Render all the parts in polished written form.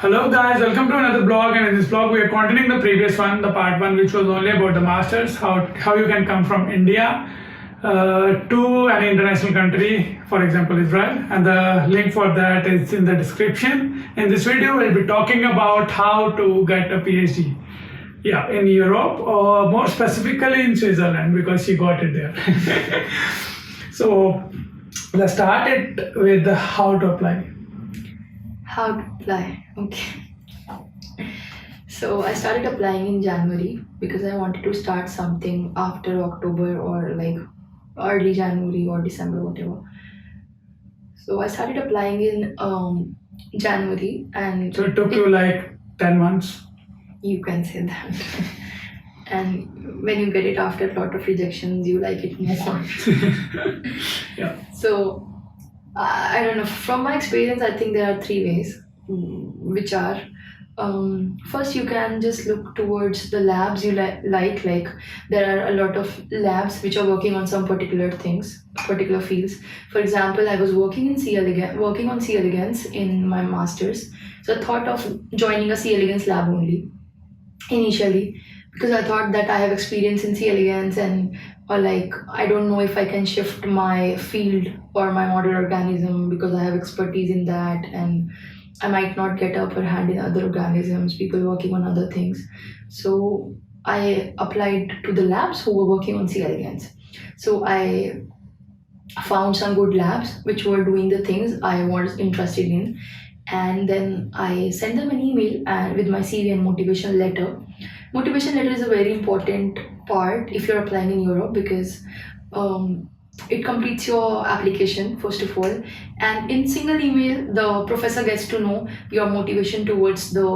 Hello guys, welcome to another blog, and in this blog we are continuing the previous one, the part one, which was only about the masters, how you can come from India to an international country, for example Israel, and the link for that is in the description. In this video we'll be talking about how to get a PhD, in Europe, or more specifically in Switzerland, because she got it there. So let's start it with how to apply. How to apply? Okay. So I started applying in January because I wanted to start something after October or like early January or December, whatever. So I started applying in January, and So it took you like 10 months. you can say that. And when you get it after a lot of rejections, you like it more. Yeah. So I don't know. From my experience, I think there are three ways, which are first you can just look towards the labs you like. Like there are a lot of labs which are working on some particular things, particular fields. For example, I was working on C. elegans in my masters. So I thought of joining a C. elegans lab only initially, because I thought that I have experience in C. elegans, and or like I don't know if I can shift my field or my model organism because I have expertise in that, and I might not get upper hand in other organisms, people working on other things. So I applied to the labs who were working on C. elegans. So I found some good labs which were doing the things I was interested in, and then I sent them an email with my CV and motivation letter. Motivation letter is a very important part if you're applying in Europe, because it completes your application first of all, and in single email the professor gets to know your motivation towards the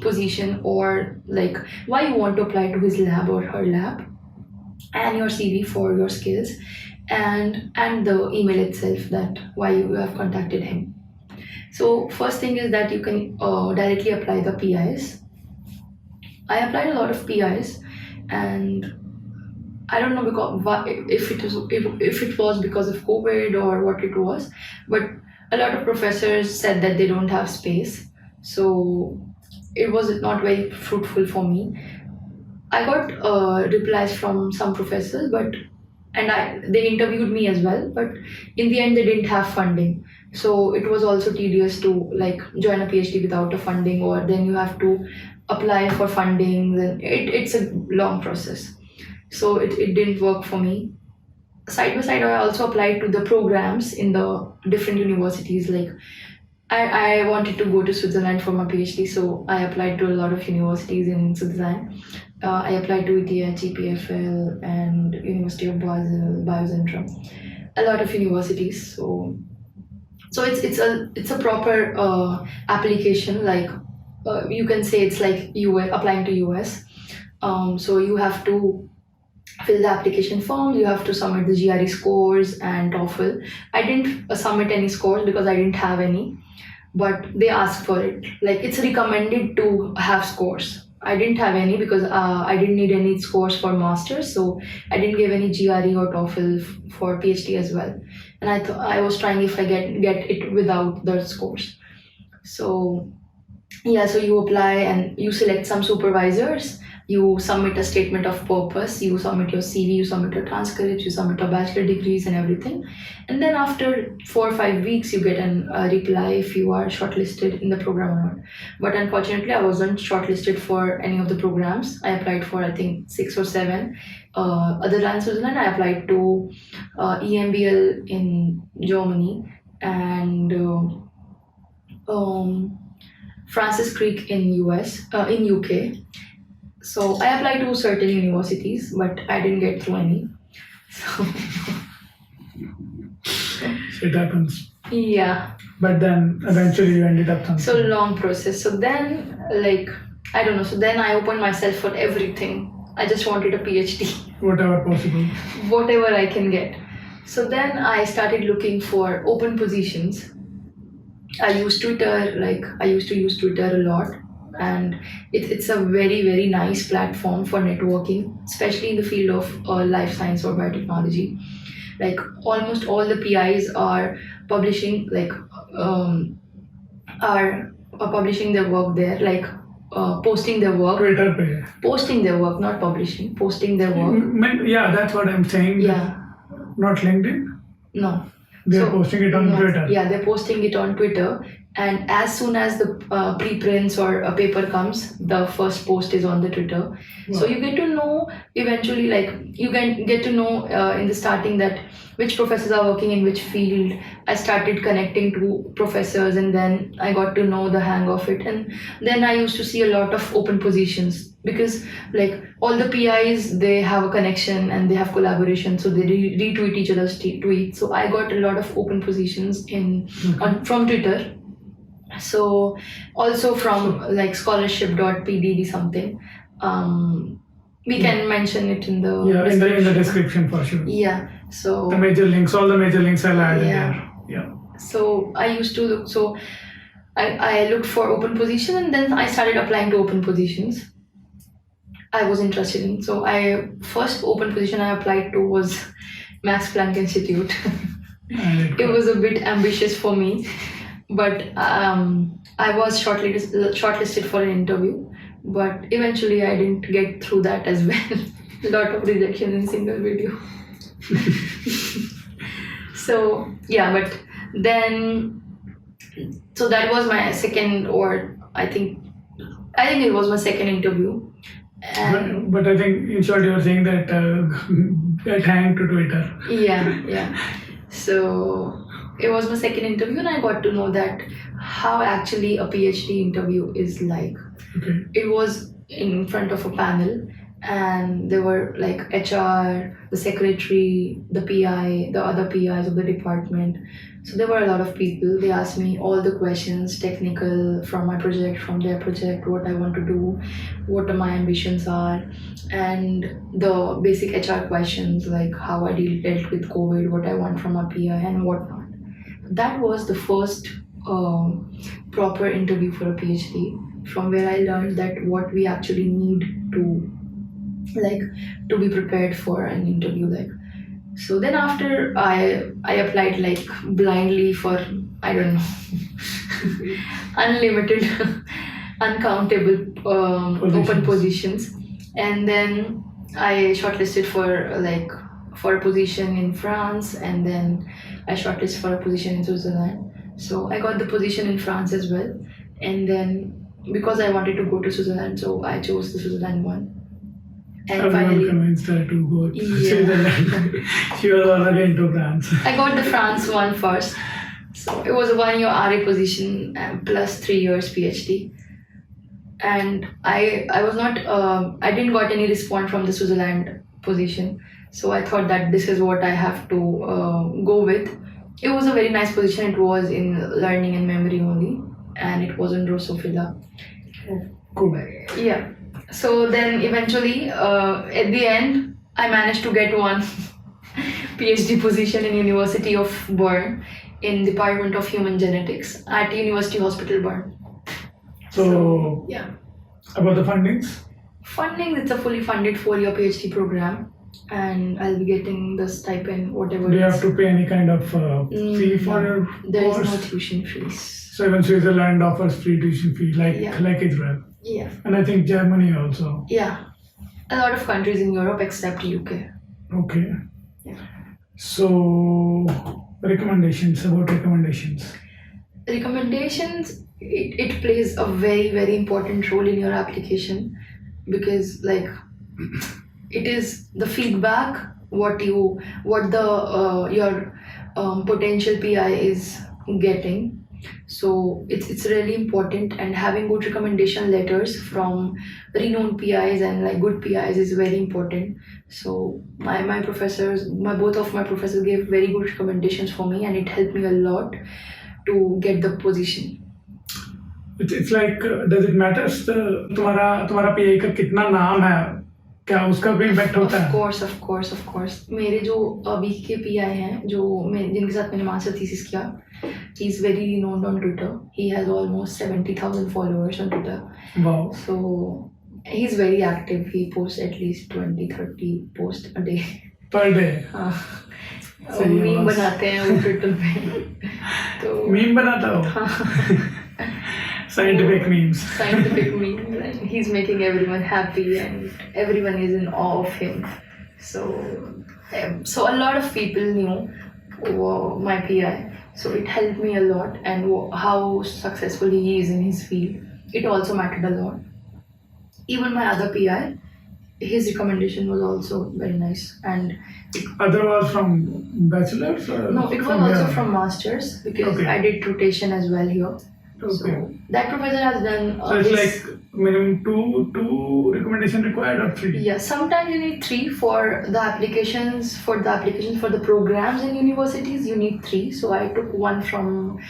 position, or like why you want to apply to his lab or her lab, and your CV for your skills, and the email itself, that why you have contacted him. So first thing is that you can directly apply the PIs. I applied a lot of PIs, and I don't know if it was because of COVID or what it was, but a lot of professors said that they don't have space, so it was not very fruitful for me. I got replies from some professors, they interviewed me as well, but in the end they didn't have funding. So it was also tedious to like join a PhD without a funding, or then you have to apply for funding. Then it's a long process. So it didn't work for me. Side by side, I also applied to the programs in the different universities. Like I wanted to go to Switzerland for my PhD, so I applied to a lot of universities in Switzerland. I applied to ETH, EPFL, and University of Basel, Biozentrum, a lot of universities. So it's a proper application. Like you can say it's like US applying to US. So you have to fill the application form, you have to submit the GRE scores and TOEFL. I didn't submit any scores because I didn't have any, but they asked for it. Like it's recommended to have scores. I didn't have any because I didn't need any scores for masters, so I didn't give any GRE or TOEFL for PhD as well. And I was trying if I get it without the scores. So yeah, so you apply and you select some supervisors, you submit a statement of purpose, you submit your CV, you submit your transcripts, you submit your bachelor degrees and everything. And then after 4 or 5 weeks, you get a reply if you are shortlisted in the program or not. But unfortunately, I wasn't shortlisted for any of the programs. I applied for, I think, 6 or 7. Other than Switzerland, I applied to EMBL in Germany, and Francis Crick in UK. So I applied to certain universities, but I didn't get through any. So It happens. yeah, But then eventually you ended up something. so long process. So then, like, I don't know. So then I opened myself for everything. I just wanted a PhD, Whatever possible. whatever I can get. So then I started looking for open positions. I used Twitter, like I used to use Twitter a lot, and it's a very, very nice platform for networking, especially in the field of life science or biotechnology. Like almost all the PIs are publishing, like are publishing their work there, like posting their work. Twitter पे. Posting their work, not publishing. Posting their work. Yeah, that's what I'm saying. Yeah. Not LinkedIn. No. They're posting it on Twitter. Yeah, they're posting it on Twitter. And as soon as the preprints or a paper comes, the first post is on the Twitter. Wow. So you get to know eventually, like you can get to know in the starting that which professors are working in which field. I started connecting to professors, and then I got to know the hang of it. And then I used to see a lot of open positions, because like all the PIs, they have a connection and they have collaboration, so they retweet each other's tweets. So I got a lot of open positions from Twitter. So also from like scholarship.pdd something. We can mention it in the in the description for sure. Yeah. So the major links, all the major links I'll add in there. Yeah. So I used to look. So I looked for open position, and then I started applying to open positions I was interested in. So first open position I applied to was Max Planck Institute. It was a bit ambitious for me, but I was shortlisted for an interview, but eventually I didn't get through that as well. A lot of rejection in single video. So yeah, but then, so that was my second, or I think it was my second interview. But I think in short you were saying that get hanged to Twitter. Yeah. So it was my second interview, and I got to know that how actually a PhD interview is like. Okay. It was in front of a panel, and there were like HR, the secretary, the PI, the other PIs of the department. So there were a lot of people. They asked me all the questions, technical, from my project, from their project, what I want to do, what my ambitions are, and the basic HR questions like how I dealt with COVID, what I want from a PI, and whatnot. That was the first proper interview for a PhD, from where I learned that what we actually need to be prepared for an interview. So then after I applied like blindly for, I don't know, unlimited, uncountable open positions, and then I shortlisted for a position in France, and then I shortlisted for a position in Switzerland. So I got the position in France as well, and then because I wanted to go to Switzerland, so I chose the Switzerland one. And everyone finally convinced her to go to Switzerland. She was already into France. I got the France one first. So it was a 1-year RA position plus 3 years PhD. And I was not, I didn't got any response from the Switzerland position. So I thought that this is what I have to go with. It was a very nice position. It was in learning and memory only. And it was in Drosophila. Cool. Yeah. So then eventually, at the end, I managed to get one PhD position in University of Bern in Department of Human Genetics at University Hospital Bern. So yeah. About the fundings? Funding, it's a fully funded 4-year PhD program, and I'll be getting the stipend, whatever. Do you have to pay any kind of fee for your There course? is no tuition fees. So even Switzerland offers free tuition fee, like Israel. Yeah. And I think Germany also. Yeah. A lot of countries in Europe except UK. Okay. Yeah. So recommendations, It plays a very, very important role in your application, because like it is the feedback what your potential PI is getting. So it's really important, and having good recommendation letters from renowned PIs and like good PIs is very important. So both of my professors gave very good recommendations for me, and it helped me a lot to get the position. It's like, does it matter तुम्हारा PI का कितना नाम है, क्या उसका भी impact होता है? Of course. मेरे जो अभी के PI हैं, जिनके साथ मैंने मास्टर थीसिस किया, he is very renowned on Twitter. He has almost 70,000 followers on Twitter. Wow. So he's very active. He posts at least 20-30 posts a day. Per day? Meme बनाते हैं वो ट्विटर पे. Meme बनाता हो? Scientific memes. Scientific memes, and he's making everyone happy, and everyone is in awe of him. So a lot of people knew my PI, so it helped me a lot, and how successful he is in his field, it also mattered a lot. Even my other PI, his recommendation was also very nice, and Other was from bachelor's? Or no, it was also here? from masters, because Okay. I did rotation as well here. Okay. So that professor has done So it's this. like minimum two recommendation required or three? Yeah, sometimes you need 3 for the applications. For the programs in universities, you need 3. So I took one from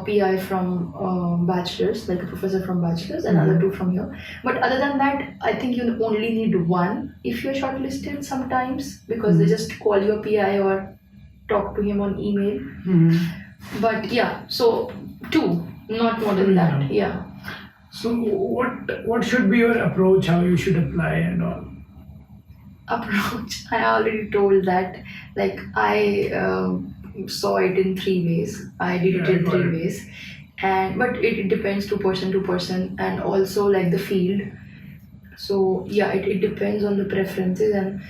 PI from bachelor's, like a professor from bachelor's, and other 2 from here. But other than that, I think you only need 1 if you're shortlisted sometimes, because they just call your PI or talk to him on email. But yeah, so 2, not more than that. Yeah. So what should be your approach, how you should apply and all? Approach, I already told that. Like, I saw it in 3 ways. I did it Yeah, in got 3 it. ways, but it depends to person, and also like the field. So yeah, it depends on the preferences, and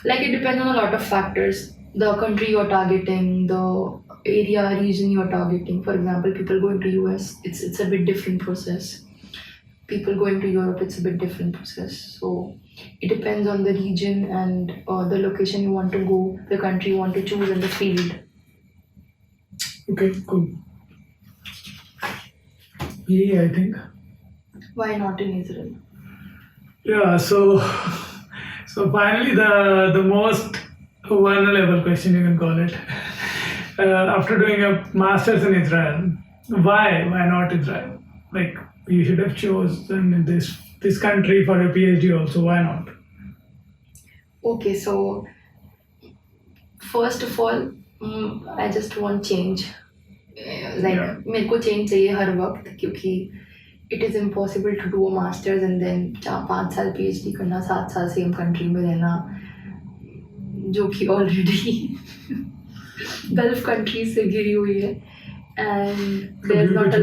like it depends on a lot of factors. The country you're targeting, the area, region you're targeting. For example, people going to US, it's a bit different process. People going to Europe, it's a bit different process. So it depends on the region and the location you want to go, the country you want to choose, and the field. Okay, cool. Yeah, I think. Why not in Israel? Yeah, so finally the most vulnerable question, you can call it. After doing a master's in Israel, why not Israel? Like, you should have chosen this country for a PhD also. Why not? Okay, so first of all, I just want change. Like, Yeah. मेरे को change चाहिए हर वक्त, क्योंकि it is impossible to do a master's and then 5 साल PhD करना, 7 साल same country में रहना, जो कि already Gulf countries से घिरी हुई है, and there's not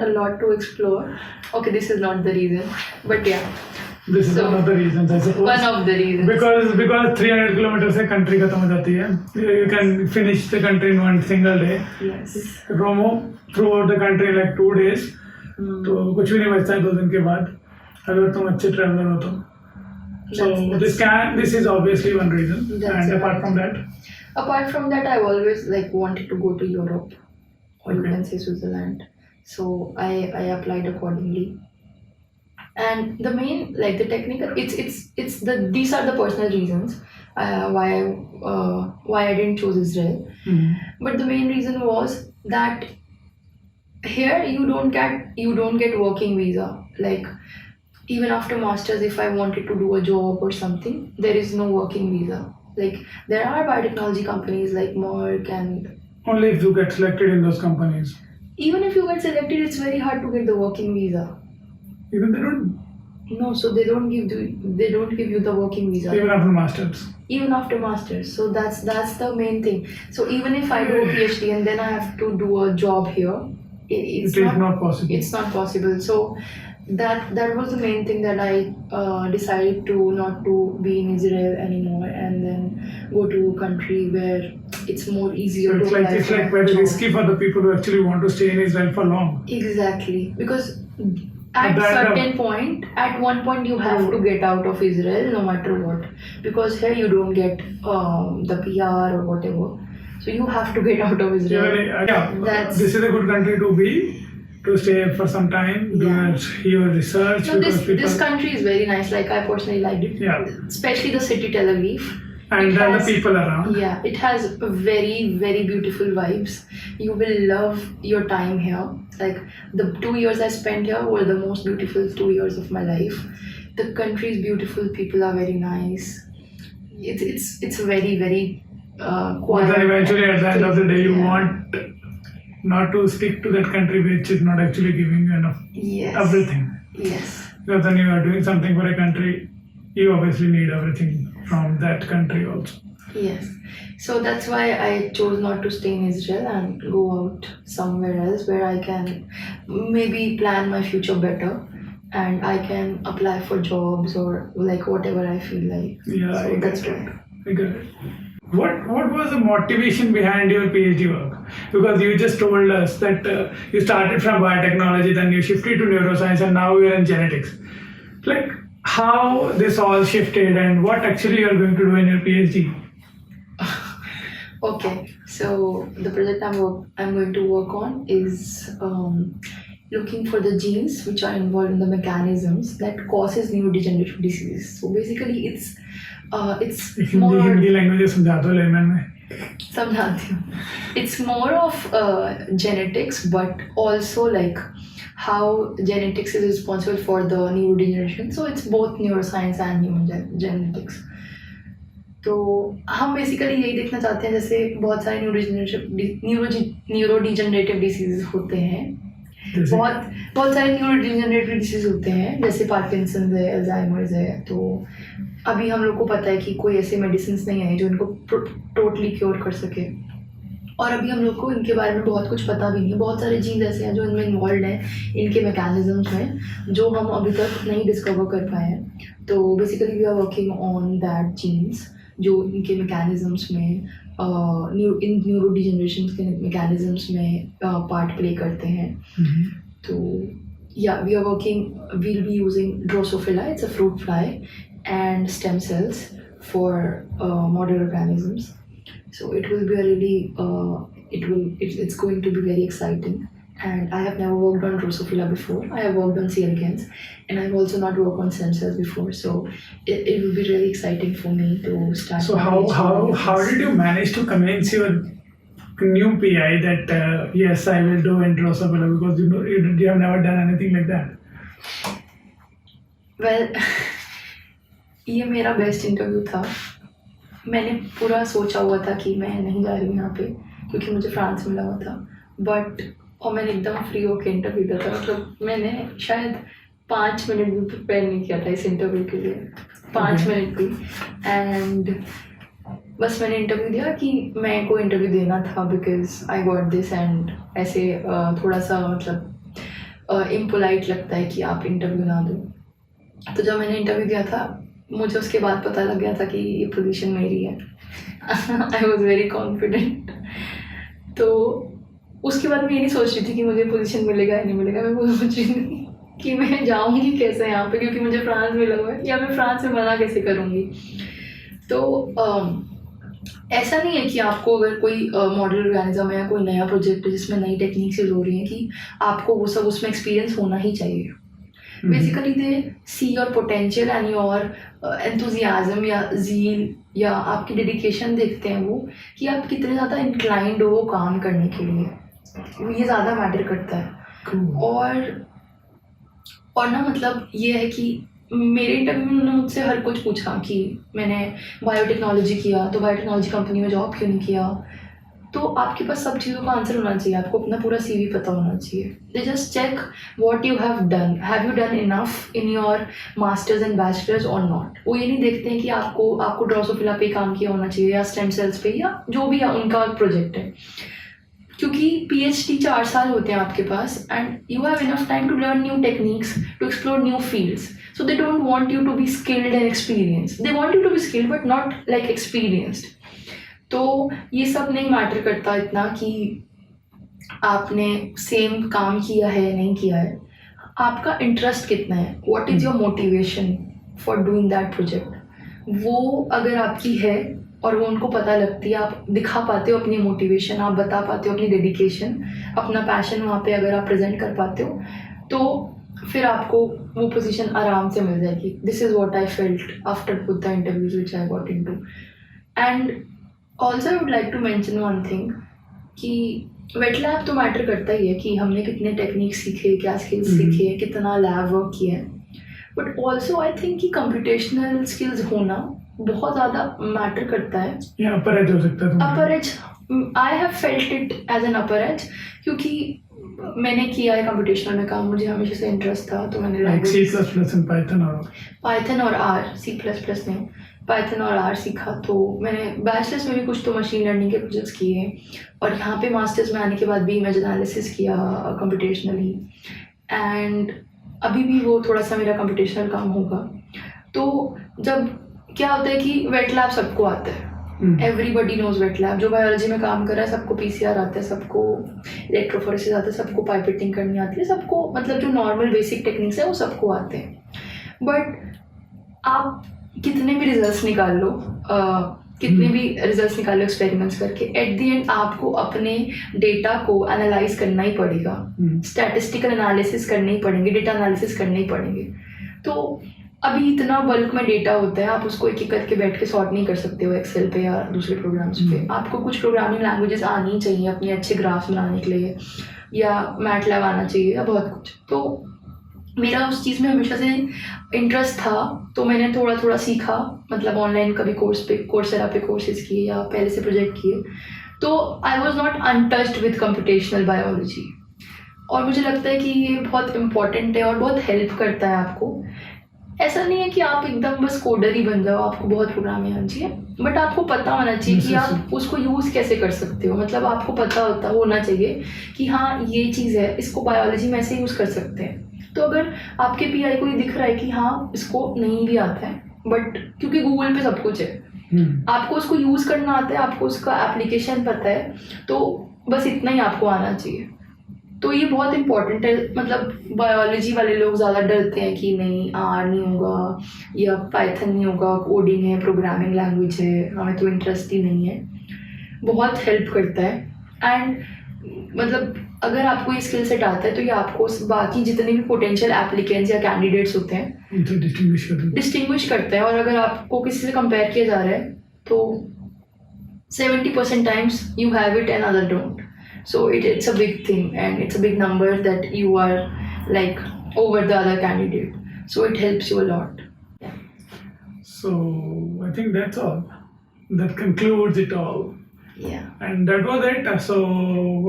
a lot to explore. Okay, this is not the reason, but yeah, This is So, one of the reasons, I suppose. one of the reasons. Because 300 kilometers से country खत्म हो जाती है. You can finish the country in one single day. Yes. Romo throughout the country in like 2 days. तो कुछ भी नहीं बचता है 2 दिन के बाद, अगर तुम अच्छे traveler हो तो. So this is obviously one reason. And apart from that, I've always like wanted to go to Europe, or you Okay. can say Switzerland. So I applied accordingly. And the main, like the technical, these are the personal reasons why I didn't choose Israel. But the main reason was that here you don't get working visa. Like, even after masters, if I wanted to do a job or something, there is no working visa. Like, there are biotechnology companies like Merck, and only if you get selected in those companies. even if you get selected, it's very hard to get the working visa. Even they don't. No, so they don't give you the working visa. Even after masters. Even after masters. So that's the main thing. So even if I do a PhD and then I have to do a job here, It is not possible. It's not possible. So that was the main thing that I decided to not to be in Israel anymore, and then go to a country where it's more easier So to apply it's for like a very job. risky for the people who actually want to stay in Israel for long. Exactly, because at one point you have to get out of Israel no matter what, because here you don't get the PR or whatever, so you have to get out of Israel. This is a good country to stay for some time, do your research. No, because this country is very nice. Like, I personally liked it. Yeah. Especially the city Tel Aviv. And then the people around. Yeah, it has very, very beautiful vibes. You will love your time here. Like, the 2 years I spent here were the most beautiful 2 years of my life. The country is beautiful. People are very nice. It's very, very quiet. But then eventually at the end of the day, you Yeah. want not to stick to that country which is not actually giving you enough everything. Yes. Because when you are doing something for a country, you obviously need everything from that country also. Yes. So that's why I chose not to stay in Israel and go out somewhere else where I can maybe plan my future better and I can apply for jobs or like whatever I feel like. Yeah, So that's why. I get it. What was the motivation behind your PhD work? Because you just told us that you started from biotechnology, then you shifted to neuroscience, and now you're in genetics. Like how this all shifted, and what actually you're going to do in your PhD? Okay, so the project I'm going to work on is looking for the genes which are involved in the mechanisms that causes neurodegenerative diseases. So basically, it's Hindi more Hindi language समझा दो lemon में. समझाती हूँ. It's more of genetics, but also like how genetics is responsible for the neurodegeneration. So it's both neuroscience and human genetics. तो हम basically यही देखना चाहते हैं जैसे बहुत सारे न्यूरोडिजेनरेटिव डिसीज होते हैं. जैसे बहुत सारे न्यूरोडिजेनरेटिव डिसीज होते हैं जैसे पार्किंसन है, अल्जाइमर्स है. तो अभी हम लोग को पता है कि कोई ऐसे मेडिसिन नहीं है जो इनको टोटली क्योर कर सके, और अभी हम लोग को इनके बारे में बहुत कुछ पता भी नहीं है. बहुत सारे जीन्स ऐसे हैं जो इनमें इन्वॉल्व हैं इनके मैकेनिज्म्स में जो हम अभी तक नहीं डिस्कवर कर पाए हैं. तो basically we are working on that genes जो इनके मैकेनिज्म्स में इन न्यूरोडिजेनरेशन के मैकेनिज्म्स में पार्ट प्ले करते हैं. तो या we are working will be using Drosophila, it's a fruit fly, and stem cells for model organisms. So it will be a really it's going to be very exciting, and I have never worked on Drosophila before. I have worked on C. elegans, and I've also not worked on stem cells before. So it will be really exciting for me to start. So how did you manage to convince your new PI that yes, I will do Drosophila, because you have never done anything like that? Well, ये मेरा best interview था. मैंने पूरा सोचा हुआ था कि मैं नहीं जा रही हूँ यहाँ पे क्योंकि मुझे फ्रांस मिला हुआ था, बट और मैंने एकदम फ्री होकर इंटरव्यू दिया था. मतलब मैंने शायद 5 मिनट भी प्रिपेयर नहीं किया था इस इंटरव्यू के लिए, 5 मिनट भी. एंड बस मैंने इंटरव्यू दिया कि मैं को इंटरव्यू देना था because I got this, and ऐसे थोड़ा सा मतलब इम्पोलाइट लगता है कि आप इंटरव्यू ना दो. तो जब मैंने इंटरव्यू दिया था मुझे उसके बाद पता लग गया था कि ये पोजीशन मेरी है. I was very confident. तो उसके बाद मैं ये नहीं सोच रही थी कि मुझे पोजीशन मिलेगा या नहीं मिलेगा. मैं वो सोच रही थी कि मैं जाऊंगी कैसे यहाँ पे क्योंकि मुझे फ्रांस मिला हुआ है, या मैं फ्रांस में मना कैसे करूँगी. तो ऐसा नहीं है कि आपको अगर कोई मॉडल ऑर्गेनिज्म है या कोई नया प्रोजेक्ट है जिसमें नई टेक्निक्स यूज हो रही हैं कि आपको वो सब उसमें एक्सपीरियंस होना ही चाहिए. Basically they see your potential and your enthusiasm या zeal या आपकी dedication देखते हैं वो कि आप कितने ज़्यादा inclined हो वो काम करने के लिए. ये ज़्यादा मैटर करता है. और ना मतलब ये है कि मेरे इंटरव्यू में उन्होंने मुझसे हर कुछ पूछा कि मैंने बायोटेक्नोलॉजी किया तो बायोटेक्नोलॉजी कंपनी में जॉब क्यों नहीं किया. तो आपके पास सब चीज़ों का आंसर होना चाहिए, आपको अपना पूरा CV पता होना चाहिए. They just check what you have you done enough in your masters and bachelors और नॉट. वो ये नहीं देखते हैं कि आपको ड्रोसोफिला पे काम किया होना चाहिए या स्टेम सेल्स पे या जो भी उनका प्रोजेक्ट है, क्योंकि PhD 4 साल होते हैं आपके पास and you have enough time to learn new techniques, to explore new fields. So they don't want you to be skilled and experienced. They want you to be skilled but not like experienced. तो ये सब नहीं matter करता इतना कि आपने same काम किया है या नहीं किया है. आपका इंटरेस्ट कितना है, what is your motivation for doing that project. वो अगर आपकी है और वो उनको पता लगती है, आप दिखा पाते हो अपनी मोटिवेशन, आप बता पाते हो अपनी डेडिकेशन, अपना पैशन वहाँ पे अगर आप प्रेजेंट कर पाते हो, तो फिर आपको वो पोजीशन आराम से मिल जाएगी. This is what I felt after both the interviews which I got into. And also I would like to mention one thing कि वेट लैब तो मैटर करता ही है कि हमने कितने टेक्निक सीखे, क्या स्किल्स सीखे, कितना लैब वर्क किया है. बट ऑल्सो आई थिंक कि कंप्यूटेशनल स्किल्स होना बहुत ज़्यादा मैटर करता है. अपर एज हो सकता है. Upper age I have felt it as an upper age क्योंकि मैंने किया है कंप्यूटेशनल में काम, मुझे हमेशा से इंटरेस्ट था. तो मैंने C++ and Python और R, C++ नहीं, पाइथन और आर सीखा। तो मैंने बैचलर्स में भी कुछ तो मशीन लर्निंग के प्रोजेक्ट्स किए और यहाँ पे मास्टर्स में आने के बाद भी इमेज एनालिसिस किया कंप्यूटेशनली। एंड अभी भी वो थोड़ा सा मेरा कंप्यूटेशनल काम होगा। तो जब क्या होता है कि वेट लैब सबको आता है, एवरीबडी नोज वेट लैब। जो बायोलॉजी में काम कर रहा है सबको पीसीआर आता है, सबको इलेक्ट्रोफोरेसिस आता है, सबको पाइपेटिंग करनी आती है, सबको मतलब जो नॉर्मल बेसिक टेक्निक्स है वो सबको आते हैं। बट आप कितने भी रिजल्ट्स निकाल लो, कितने भी रिजल्ट्स निकालो एक्सपेरिमेंट्स करके, एट द एंड आपको अपने डेटा को एनालाइज करना ही पड़ेगा, स्टैटिस्टिकल एनालिसिस करने ही पड़ेंगे, डेटा एनालिसिस करने ही पड़ेंगे। तो अभी इतना बल्क में डेटा होता है, आप उसको एक एक करके बैठ के सॉर्ट नहीं कर सकते हो एक्सेल पे या दूसरे प्रोग्राम्स पे। आपको कुछ प्रोग्रामिंग लैंग्वेजेस आनी चाहिए अपने अच्छे ग्राफ्स बनाने के लिए, या मैटलैब आना चाहिए, या बहुत कुछ। तो मेरा उस चीज़ में हमेशा से इंटरेस्ट था, तो मैंने थोड़ा थोड़ा सीखा, मतलब ऑनलाइन कभी कोर्सेरा पे कोर्सेज किए या पहले से प्रोजेक्ट किए। तो I was not untouched with computational biology, और मुझे लगता है कि ये बहुत इम्पॉर्टेंट है और बहुत हेल्प करता है आपको। ऐसा नहीं है कि आप एकदम बस कोडर ही बन जाओ, आपको बहुत प्रोग्रामिंग आना चाहिए, बट आपको पता होना चाहिए कि आप उसको यूज़ कैसे कर सकते हो। मतलब आपको पता होना चाहिए कि हाँ ये चीज़ है, इसको बायोलॉजी में ऐसे यूज़ कर सकते हैं। तो अगर आपके पीआई को ये दिख रहा है कि हाँ इसको नहीं भी आता है, बट क्योंकि गूगल पे सब कुछ है, आपको उसको यूज़ करना आता है, आपको उसका एप्लीकेशन पता है, तो बस इतना ही आपको आना चाहिए। तो ये बहुत इंपॉर्टेंट है। मतलब बायोलॉजी वाले लोग ज़्यादा डरते हैं कि नहीं आर नहीं होगा या पाइथन नहीं होगा, कोडिंग है, प्रोग्रामिंग लैंग्वेज है, हमें तो इंटरेस्ट ही नहीं है। बहुत हेल्प करता है। एंड मतलब अगर आपको ये स्किल सेट आता है तो ये आपको बाकी जितने भी पोटेंशियल एप्लीकेंट्स या कैंडिडेट्स होते हैं डिस्टिंग्विश करता है। और अगर आपको किसी से कंपेयर किया जा रहा है तो 70% times you have it and other don't. So it's a big thing, and it's a big number that you are like over the other candidate. So it helps you a lot. Yeah. So I think that's all. That concludes it all. Yeah. And that was it. So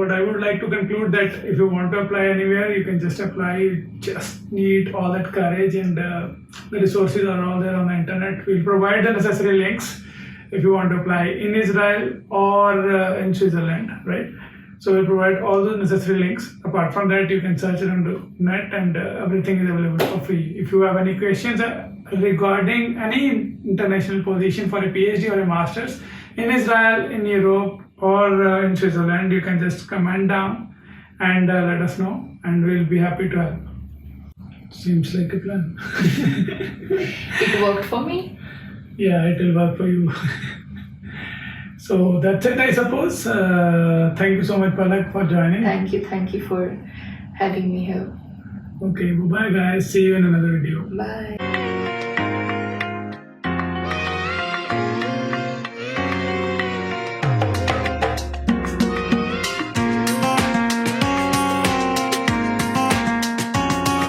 what I would like to conclude that if you want to apply anywhere, you can just apply. You just need all that courage, and the resources are all there on the internet. We'll provide the necessary links if you want to apply in Israel or in Switzerland, right? So we'll provide all the necessary links. Apart from that, you can search it on the net, and everything is available for free. If you have any questions regarding any international position for a PhD or a master's in Israel, in Europe, or in Switzerland, you can just comment down and let us know, and we'll be happy to help. Seems like a plan. It worked for me. Yeah, it will work for you. So that's it, I suppose. Thank you so much, Palak, for joining. Thank you for having me here. Okay, bye guys. See you in another video. Bye.